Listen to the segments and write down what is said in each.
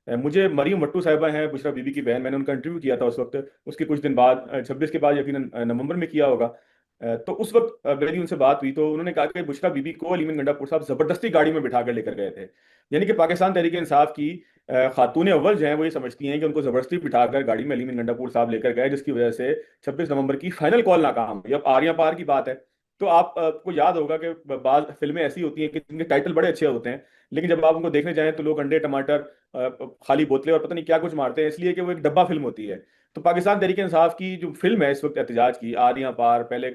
मुझे मरियम भट्टू साहिबा हैं, बुशरा बीबी की बहन, मैंने उनका इंटरव्यू किया था उस वक्त, उसके कुछ दिन बाद 26 के बाद यकीनन नवंबर में किया होगा। तो उस वक्त मेरी उनसे बात हुई तो उन्होंने कहा कि बुशरा बीबी को अली मीर गंडापुर साहब जबरदस्ती गाड़ी में बिठा कर लेकर गए थे। यानी कि पाकिस्तान तहरीक इंसाफ की खातून अव्वल जो हैं वो ये समझती हैं कि उनको जबरदस्ती बिठाकर गाड़ी में अली मीर गंडापुर साहब लेकर गए, जिसकी वजह से 26 नवंबर की फाइनल कॉल नाकाम हुई। अब आर्या पार की बात है, तो आपको याद होगा कि बाद फिल्में ऐसी होती हैं कि जिनके टाइटल बड़े अच्छे होते हैं, लेकिन जब आप उनको देखने जाएं तो लोग अंडे टमाटर खाली बोतलें और पता नहीं क्या कुछ मारते हैं, इसलिए कि वो एक डब्बा फिल्म होती है। तो पाकिस्तान तहरीक इंसाफ की जो फिल्म है इस वक्त एहतजाज की, आरियां पार, पहले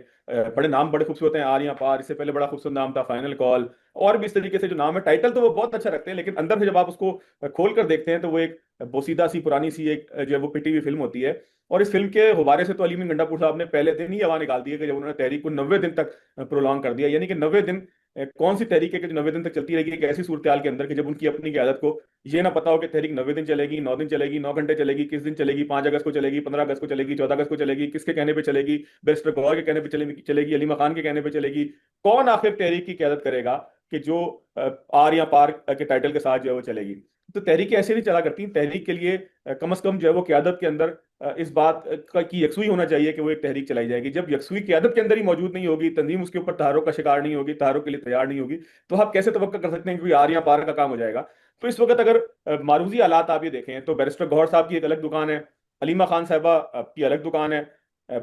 बड़े नाम बड़े खूबसूरत हैं, आरियां पार, इससे पहले बड़ा खूबसूरत नाम था फाइनल कॉल, और भी इस तरीके से जो नाम है, टाइटल तो वो बहुत अच्छा रखते हैं, लेकिन अंदर से जब आप उसको खोल कर देखते हैं तो वो एक बोसीदा सी पुरानी सी एक जो है वो पिटी हुई फिल्म होती है। और इस फिल्म के गुब्बारे से तो अली मीर गंडापुर साहब ने पहले दिन ही हवा निकाल दी है कि जब उन्होंने तहरीक को 90 दिन तक प्रोलॉन्ग कर दिया। यानी कि 90 दिन, कौन सी तहरीक है कि जो 90 दिन तक चलती रहेगी एक ऐसी सूरत हाल के अंदर कि जब उनकी अपनी क़यादत को ये ना पता हो कि तहरीक 90 दिन चलेगी, 9 दिन चलेगी, 9 घंटे चलेगी, किस दिन चलेगी, 5 अगस्त को चलेगी, 15 अगस्त को चलेगी, 14 अगस्त को चलेगी, किसके कहने पर चलेगी, बैरिस्टर गौहर के कहने पर चलेगी, अलीमा खान के कहने पर चलेगी। कौन आखिर तहरीक की क़यादत करेगा कि जो आर या पार के टाइटल के साथ जो है वो चलेगी। तो तहरीकें ऐसे नहीं चला करती। तहरीक के लिए कम अज कम जो है वो क़यादत के अंदर इस बात की यकसुई होना चाहिए कि वो एक तहरीक चलाई जाएगी। जब यकसुई क़यादत के अंदर ही मौजूद नहीं होगी, तंजीम उसके ऊपर तहारुक का शिकार नहीं होगी, तहारुक के लिए तैयार नहीं होगी, तो आप कैसे तवक्का कर सकते हैं कि कोई आर या पार का काम हो जाएगा। तो इस वक्त अगर मारूजी हालात आप ये देखें तो बैरिस्टर गौहर साहब की एक अलग दुकान है, अलीमा खान साहबा की अलग दुकान है, अ,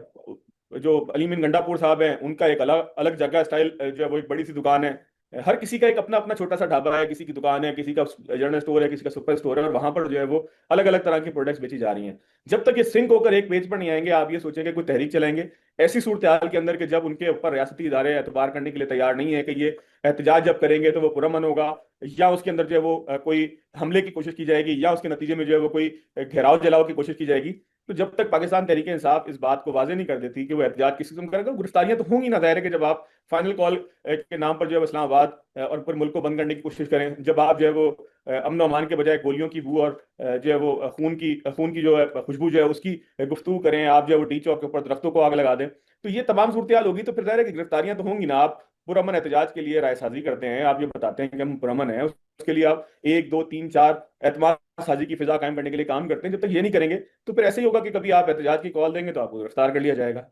जो अली मीर गंडापुर साहब हैं उनका एक अलग अलग जगह स्टाइल जो है वो एक बड़ी सी दुकान है। हर किसी का एक अपना अपना छोटा सा ढाबा है, किसी की दुकान है, किसी का जनरल स्टोर है, किसी का सुपर स्टोर है, और वहां पर जो है वो अलग अलग तरह की प्रोडक्ट्स बेची जा रही हैं। जब तक ये सिंक होकर एक पेज पर नहीं आएंगे, आप ये सोचेंगे कोई तहरीक चलाएंगे। ऐसी सूरत हाल के अंदर कि जब उनके ऊपर रियासती इदारे एतबार करने के लिए तैयार नहीं है कि ये एहतजाज जब करेंगे तो वो पुरअमन होगा, या उसके अंदर जो है वो कोई हमले की कोशिश की जाएगी, या उसके नतीजे में जो है वो कोई घेराव जलाओ की कोशिश की जाएगी। तो जब तक पाकिस्तान तहरीक इंसाफ इस बात को वाजे नहीं कर देती कि वो एहतजाज किस किस्म का करेगा, गिरफ्तारियां तो होंगी ना। जाहिर है कि जब आप फाइनल कॉल के नाम पर जो है इस्लामाबाद और पूरे मुल्क को बंद करने की कोशिश करें, जब आप जो है वो अमन अमान के बजाय गोलियों की बू और जो है वो खून की जो है खुशबू जो है उसकी गुफ्तगू करें, आप जो है वो टी चौक के ऊपर दरख्तों को आग लगा दें, तो ये तमाम सूरत हाल होगी। तो फिर जाहिर है कि गिरफ्तारियां तो होंगी ना। आप पुरअमन एहतजाज के लिए रायसाजी करते हैं, आप ये बताते हैं कि हम पुरअमन हैं, उसके लिए आप एक दो तीन चार एतमाद साजी की फिजा कायम करने के लिए काम करते हैं। जब तक ये नहीं करेंगे तो फिर ऐसे ही होगा कि कभी आप एहतजाज की कॉल देंगे तो आपको गिरफ्तार कर लिया जाएगा।